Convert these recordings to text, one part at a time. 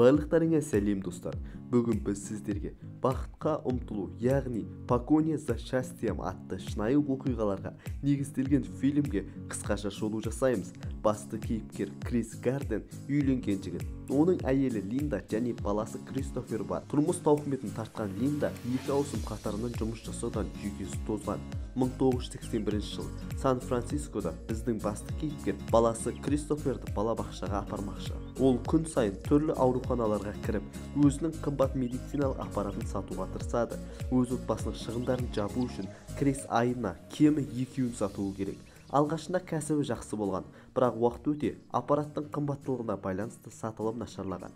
Барлықтарыңа сәлем достар. Бүгін біз сіздерге бақытқа ұмтылу, яғни «Погоня за счастьем» атты шынайы оқиғаларға негізделген фильмге қысқаша шолу жасаймыз. Басты кейіпкер Крис Гарден үйленген жігіт. Оның әйелі Линда және баласы Кристофер бар. Тұрмыс тауқыметін тартқан Линда екі ауысым қатарынан жұмыс жасаудан жүйкесі тозған. 1981 жылы Сан-Францискода біздің басты кейіпкер баласы Кристоферді балабақшаға апармақшы. Ол күн сайын түрлі ауруханаларға кіріп, өзінің қымбат медициналық аппаратын сатуға тырысады. Өз отбасының шығындарын жабу үшін Крис айына кемі 2-ін сатуы керек. Алғашында кәсібі жақсы болған, бірақ уақыт өте аппараттың қымбаттылығына байланысты сатылым нашарлаған.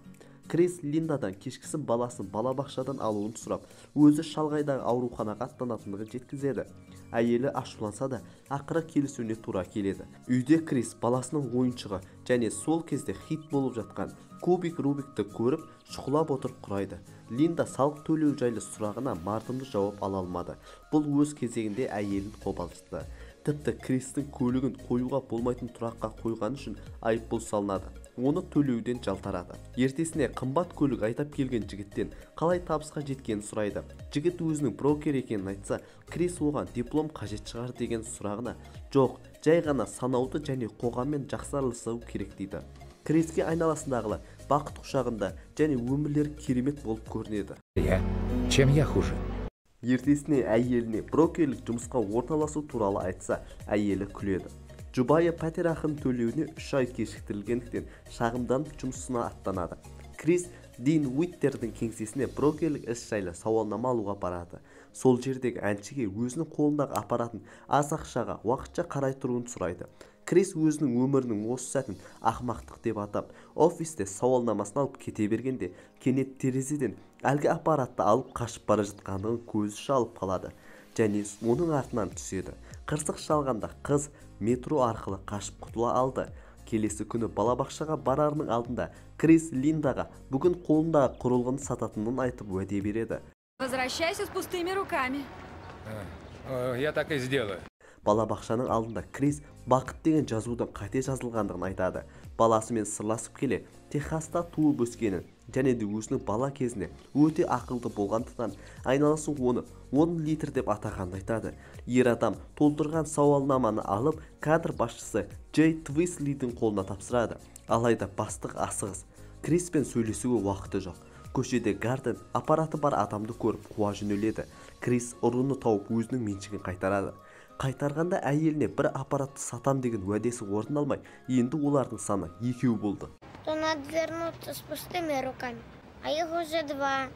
Крис Линдадан кешкісін баласын балабақшадан алуын сұрап, өзі шалғайдағы ауруханаға аттанатындығын жеткізеді. Әйелі ашуланса да, ақыры келісуіне тура келеді. Үйде Крис баласының ойыншығы және сол кезде хит болып жатқан кубик Рубикті көріп, шұқылап отырып құрайды. Линда салық төлеу жайлы сұрағына мардымды жауап ала алмады. Бұл өз кезегінде әйелін қобалжытты. Тіпті Кристің көлігін қоюға болмайтын тұраққа қойғаны үшін айыппұл салынады. Оны төлеуден жалтарады. Ертесіне қымбат көлік айдап келген жігіттен қалай табысқа жеткенін сұрайды. Жігіт өзінің брокер екенін айтса, Крис оған диплом қажет шығар деген сұрағына жоқ, жай ғана санауды және қоғаммен жақсы араласу керек дейді. Криске айналасындағылар бақыт құшағында және өмірлері керемет болып көрінеді. Чем я хуже? Ертесіне әйеліне брокерлік жұмысқа орналасу туралы айтса, әйелі күледі. Жұбайы пәтер ақын төлеуіне 3 ай кешіктірілгендіктен шағымданып жұмысына аттанады. Крис Дин Уиттердің кеңсесіне брокерлік іс жайлы сауалнама алуға барады. Сол жердегі әншіге өзінің қолындағы аппаратын аз ақшаға уақытша қарай тұруын сұрайды. Крис өзінің өмірінің осы сәтін ақымақтық деп атап, офисте сауалнамасын алып кете бергенде, кенет терезеден әлгі аппаратты алып қашып бара жатқандығын көзі шалып қалады және оның артынан түседі. Қырсық шалғанда қыз метро арқылы қашып құтыла алды. Келесі күні балабақшаға барарының алдында Крис Линдаға бүгін қолындағы құрылғыны сататынын айтып уәде береді. Возвращайся с пустыми руками. Я так и сделаю. Балабақшаның алдында Крис бақыт деген жазудың қате жазылғандығын айтады. Баласымен сырласып келе, Техаста туып өскенін және де өзінің бала кезінде өте ақылды болғандықтан айналасы оны 10 литр деп атағанын айтады. Ер адам толтырған сауалнаманы алып, кадр басшысы Джей Твислидің қолына тапсырады. Алайда бастық асығыс. Криспен сөйлесуге уақыты жоқ. Көшеде Гарден аппараты бар адамды көріп қуа жөнеледі. Крис ұрыны тауып өзінің меншігін қайтарады. Қайтарғанда әйеліне бір аппаратты сатам деген уәдесі орындалмай, енді олардың саны 2 болды. То надо вернуться с пустыми руками, а их уже 2.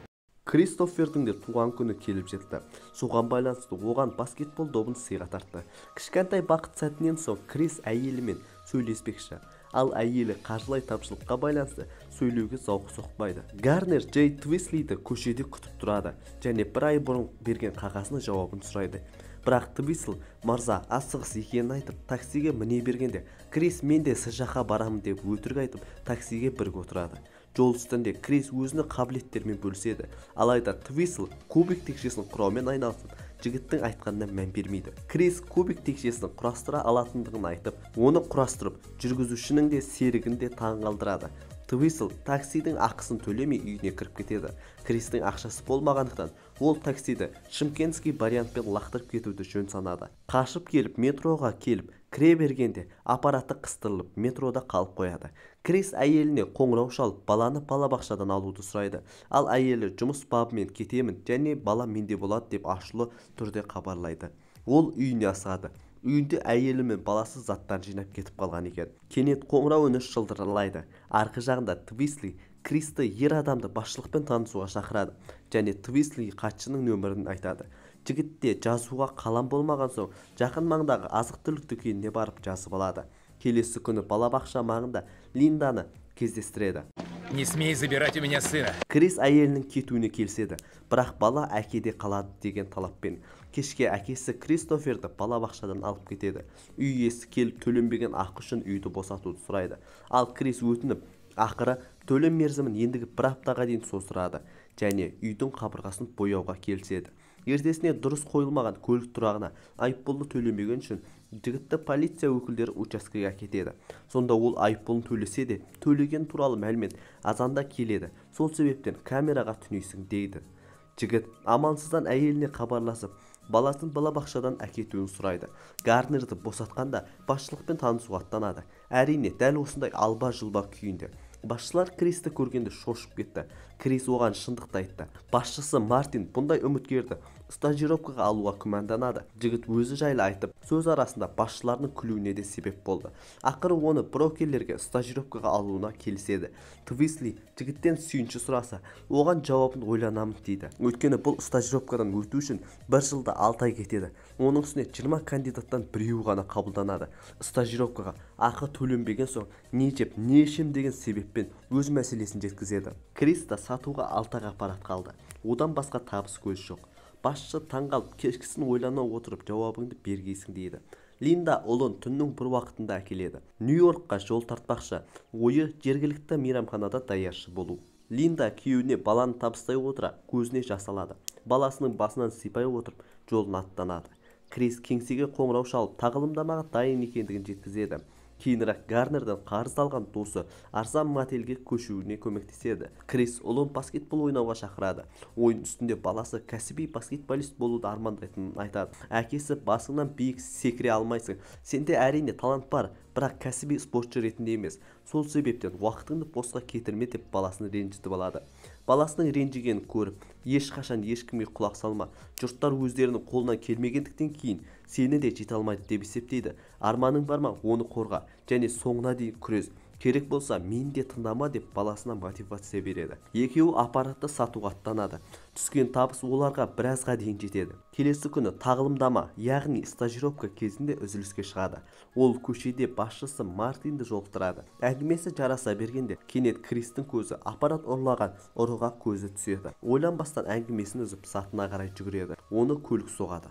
Кристофердің де туған күні келіп жетті. Соған байланысты оған баскетбол добын сыйға тартты. Кішкентай бақыт сәтінен соң Крис әйелімен сөйлеспекші. Ал әйелі қаржылай тапшылыққа байланысты сөйлеуге зауқы соқпайды. Гарнер Джей Твислиді көшеде күтіп тұрады және бір ай бұрын берген қағазының жауабын сұрайды. Бірақ Твисл мырза асығыс екенін айтып, таксиге міне бергенде, Крис мен де сіз жаққа барамын деп өтірік айтып, таксиге бірге отырады. Жол үстінде Крис өзінің қабілеттерімен бөліседі. Алайда Твисл кубик текшесін құраумен айналысып, жігіттің айтқанына мән бермейді. Крис кубик текшесін құрастыра алатындығын айтып, оны құрастырып, жүргізушінің де серігін де таңғалдырады. Твисл таксидің ақысын төлемей үйіне кіріп кетеді. Кристің ақшасы болмағандықтан, ол таксиді шымкентский вариантпен лақтырып кетуді жөн санады. Қашып келіп, метроға келіп, кіре бергенде аппараты қыстырылып, метрода қалып қояды. Крис әйеліне қоңырау шалып, баланы балабақшадан алуды сұрайды. Ал әйелі жұмыс бабымен кетемін және бала менде болады деп ашулы түрде хабарлайды. Ол үйіне асығады. Үйінде әйелі мен баласы заттан жинап кетіп қалған екен. Кенет қоңырау үні шылдырлайды. Арғы жағында Твисли Кристі ер адамды басшылықпен танысуға шақырады және Твисли хатшының нөмірін айтады. Жігітте жазуға қалам болмаған соң жақын маңдағы азық-түлік дүкеніне барып жазып алады. Келесі күні балабақша маңында Линданы кездестіреді. Не смей забирать у меня сына. Крис әйелінің кетуіне келседі, бірақ бала әкеде қалады деген талаппен. Кешке әкесі Кристоферді балабақшадан алып кетеді. Үй иесі келіп төленбеген ақы үшін үйді босатуды сұрайды. Ал Крис өтініп, ақыры төлем мерзімін ендігі 1 аптаға дейін создырады және үйдің қабырғасын бояуға келіседі. ертесіне дұрыс қойылмаған көлік тұрағына айыппұлды төлемеген үшін жігітті полиция өкілдері учаскеге әкетеді. Сонда ол айыппұлын төлесе де төлеген туралы мәлімет азанда келеді. Сол себептен камераға түнейсің дейді. Жігіт амансыздан әйеліне хабарласып, баласын балабақшадан әкетуін сұрайды. Гарнерді босатқанда басшылықпен танысуға аттанады. Әрине, дәл осындай алба-жұлба күйінде. Басшылар Кристі көргенде шошып кетті. Крис оған шындықты айтты. Басшысы Мартин бұндай үміткерді стажировкаға алуға күмәнданады. Жігіт өзі жайлы айтып, сөз арасында басшылардың күлуіне де себеп болды. Ақыры оны брокерлерге стажировкаға алуына келіседі. Твисли жігіттен сүйінші сұраса, оған жауабын ойланамын дейді. Өйткені бұл стажировкадан өту үшін 1 жылда 6 ай кетеді. Оның үстіне 20 кандидаттан біреуі ғана қабылданады. Стажировкаға ақы төленбеген соң не жеп, не ішем деген себеппен өз мәселесін жеткізеді. Криста сатуға 6 аппарат қалды. Одан басқа табыс көз жоқ. Басшы таңғалып, кешкісін ойлана отырып жауабыңды бергейсің дейді. Линда ұлын түннің бір уақытында әкеледі. Нью-Йоркқа жол тартпақшы, ойы жергілікті мейрамханада даяршы болу. Линда күйеуіне баланы табыстай отыра көзіне жас алады. Баласының басынан сипай отырып жолын аттанады. Крис кеңсеге қоңырау шалып тағылымдамаға дайын екендігін жеткізеді. Кейінірек Гарнерден қарыз алған досы арзан мотельге көшуіне көмектеседі. Крис ұлын баскетбол ойнауға шақырады. Ойын үстінде баласы кәсіби баскетболист болуды армандайтынын айтады. Әкесі басыңнан биік секіре алмайсың. Сенде әрине талант бар, бірақ кәсіби спортшы ретінде емес. Сол себептен уақытыңды босқа кетірме деп баласын ренжітіп алады. Баласының ренжігенін көріп, ешқашан ешкімге құлақ салма. Жұрттар өздерінің қолынан келмегендіктен кейін сені де жете алмайды деп есептейді. Арманың бар ма, оны қорға және соңына дейін күрес. Керек болса, мен де тыңдама деп баласына мотивация береді. Екеуі аппаратты сатуға аттанады. Түскен табыс оларға біразға дейін жетеді. Келесі күні тағылымдама, яғни стажировка кезінде үзіліске шығады. Ол көшеде басшысы Мартинді жолықтырады. Әңгімесі жараса бергенде кенет Кристің көзі аппарат ұрлаған ұрыға көзі түседі. Ойланбастан әңгімесін үзіп сатына қарай жүгіреді. Оны көлік соғады.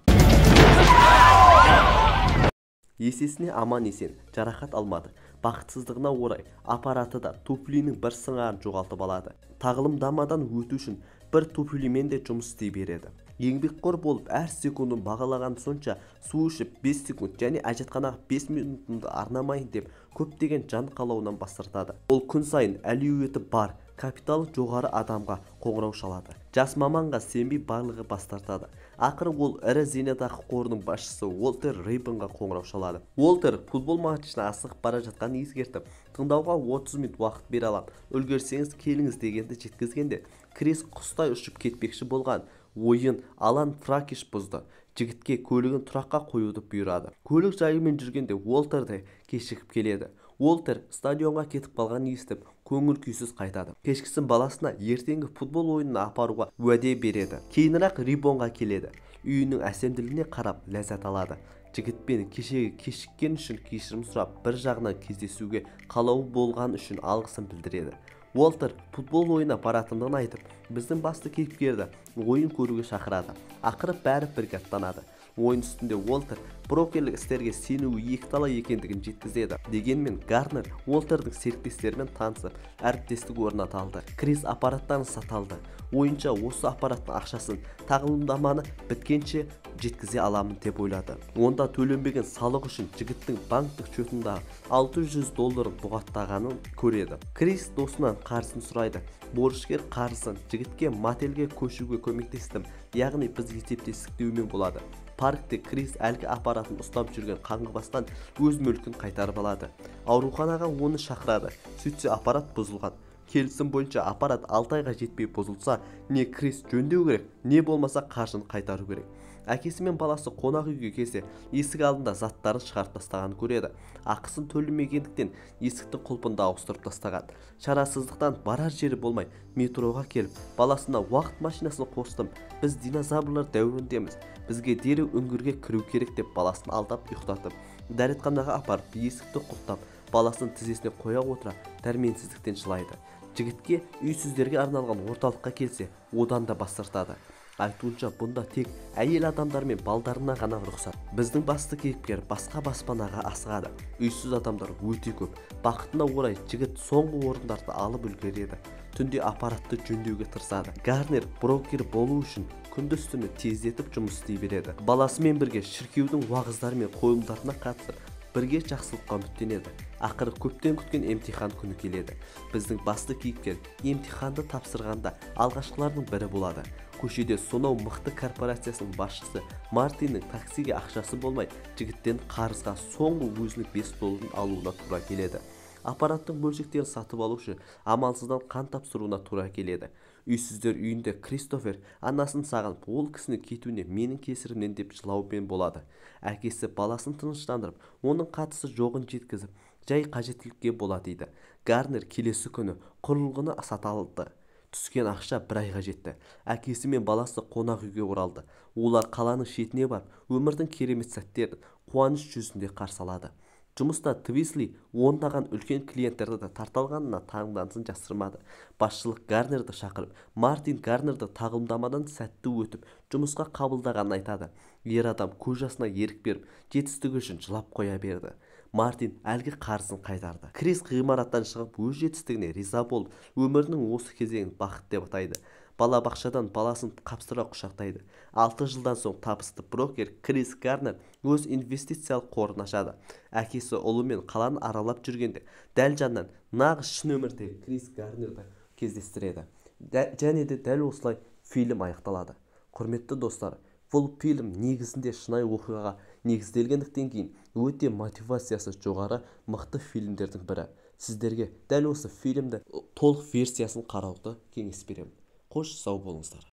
Есесіне аман-есен жарақат алмады. Бақытсыздығына орай аппараты да туфлинің бір сыңарын жоғалтып алады. Тағылымдамадан өту үшін бір туфлимен де жұмыс істей береді. Еңбекқор болып әр секундын бағалаған сонша су ішіп 5 секунд және әжетханаға 5 минутымды арнамайын деп көптеген жан қалауынан бас тартады. Ол күн сайын әлеуеті бар, капиталы жоғары адамға қоңырау шалады. Жас маманға сенбей барлығы бас тартады. Ақыры ол ірі зейнетақы қорының басшысы Уолтер Рейбенға қоңырау шалады. Уолтер футбол матчына асығып бара жатқанын ескертіп, тыңдауға 30 минут уақыт бере алам. Үлгерсеңіз келіңіз дегенді жеткізгенде, Крис құстай ұшып кетпекші болған ойын Алан Фракиш бұзды. Жігітке көлігін тұраққа қоюды бұйырады. Көлік жайымен жүргенде Уолтер де кешігіп келеді. Уолтер стадионға кетіп қалған естіп, көңіл күйсіз қайтады. Кешкісін баласына ертеңгі футбол ойынына апаруға уәде береді. Кейінірек Рибонға келеді. Үйінің әсемділігіне қарап ләззат алады. Жігітпен кешегі кешіккен үшін кешірім сұрап, бір жағынан кездесуге қалауы болған үшін алғысын білдіреді. Уолтер футбол ойына баратындығын айтып, біздің басты кейіпкерді ойын көруге шақырады. Ақыры бәрі бірге аттанады. Ойын үстінде Уолтер брокерлік істерге сенуі екіталай екендігін жеткізеді. Дегенмен Гарнер Уолтердің серіктестерімен танысып, әріптестік орната алды. Крис аппараттан саталды. Ойынша осы аппараттың ақшасын тағылымдаманы біткенше жеткізе аламын деп ойлады. Онда төленбеген салық үшін жігіттің банктік шотындағы $600 бұғаттағанын көреді. Крис досынан қарызын сұрайды. Борышкер қарызын жігітке мотельге көшуге көмектестім, яғни біз есептестік деумен болады. Паркте Крис әлгі аппаратын ұстап жүрген қаңғыбастан өз мүлкін қайтарып алады. Ауруханаға оны шақырады. Сөйтсе аппарат бұзылған. Келісім бойынша аппарат 6 айға жетпей бұзылса, не Крис жөндеу керек, не болмаса қаржын қайтару керек. Әкесі мен баласы қонақ үйге келсе, есік алдында заттарын шығарып тастаған көреді. Ақысын төлемегендіктен есіктің құлпын да ауыстырып тастаған. Шарасыздықтан барар жері болмай метроға келіп, баласына уақыт машинасын қостым. Біз динозаврлар дәуіріндеміз. Бізге дереу үңгірге кіру керек деп баласын алдап ұйықтатып, дәретханаға апарып есікті құлттап, баласын тізесіне қоя отыра дәрменсіздіктен жылайды. Жігітке үйсіздерге арналған орталыққа келсе, одан да бас тартады. Айтуынша бұнда тек әйел адамдар мен балдарына ғана рұқсат. Біздің басты кейіпкер басқа баспанаға асығады. Үйсіз адамдар өте көп. Бақытына орай жігіт соңғы орындарды алып үлгереді. Түнде аппаратты жөндеуге тырысады. Гарнер брокер болу үшін күндіз-түні тездетіп жұмыс істей береді. Баласымен бірге шіркеудің уағыздары мен қойылымдарына қатысып, бірге жақсылыққа үміттенеді. Ақыры көптен күткен емтихан күні келеді. Біздің басты кейіпкер емтиханды тапсырғанда алғашқылардың бірі болады. Көшеде сонау мықты корпорациясының басшысы Мартиннің таксиге ақшасы болмай, жігіттен қарызға соңғы өзінің $5 алуына тура келеді. Аппараттың бөлшектерін сатып алу үшін амалсыздан қан тапсыруына тура келеді. Үйсіздер үйінде Кристофер анасын сағынып, ол кісінің кетуіне менің кесірімнен деп жылаумен болады. Әкесі баласын тыныштандырып, оның қатысы жоғын жеткізіп, жай қажеттілікке бола дейді. Гарнер келесі күні құрылғыны сата алды. Түскен ақша бір айға жетті. Әкесі мен баласы қонақ үйге оралды. Олар қаланың шетіне барып, өмірдің керемет сәттерін қуаныш жүзінде қарсы алады. Жұмыста Твисли ондаған үлкен клиенттерді де тарталғанына таңданысын жасырмады. Басшылық Гарнерді шақырып, Мартин Гарнерді тағылымдамадан сәтті өтіп, жұмысқа қабылдағанын айтады. Ер адам көз жасына ерік беріп, жетістігі үшін жылап қоя берді. Мартин әлгі қарызын қайтарды. Крис ғимараттан шығып, өз жетістігіне риза болып, өмірінің осы кезеңін бақыт деп атайды. Балабақшадан баласын қапсыра құшақтайды. 6 жылдан соң табысты брокер Крис Гарнер өз инвестициялық қорын ашады. Әкесі ұлымен қаланы аралап жүргенде дәл жаннан нағыз шын өмірдегі Крис Гарнерді кездестіреді. Және де дәл осылай фильм аяқталады. Құрметті достар, бұл фильм негізінде шынайы оқиғаға негізделгендіктен кейін өте мотивациясы жоғары мықты фильмдердің бірі. Сіздерге дәл осы фильмді толық версиясын қарауды кеңес беремін. Қош сау болыңыздар.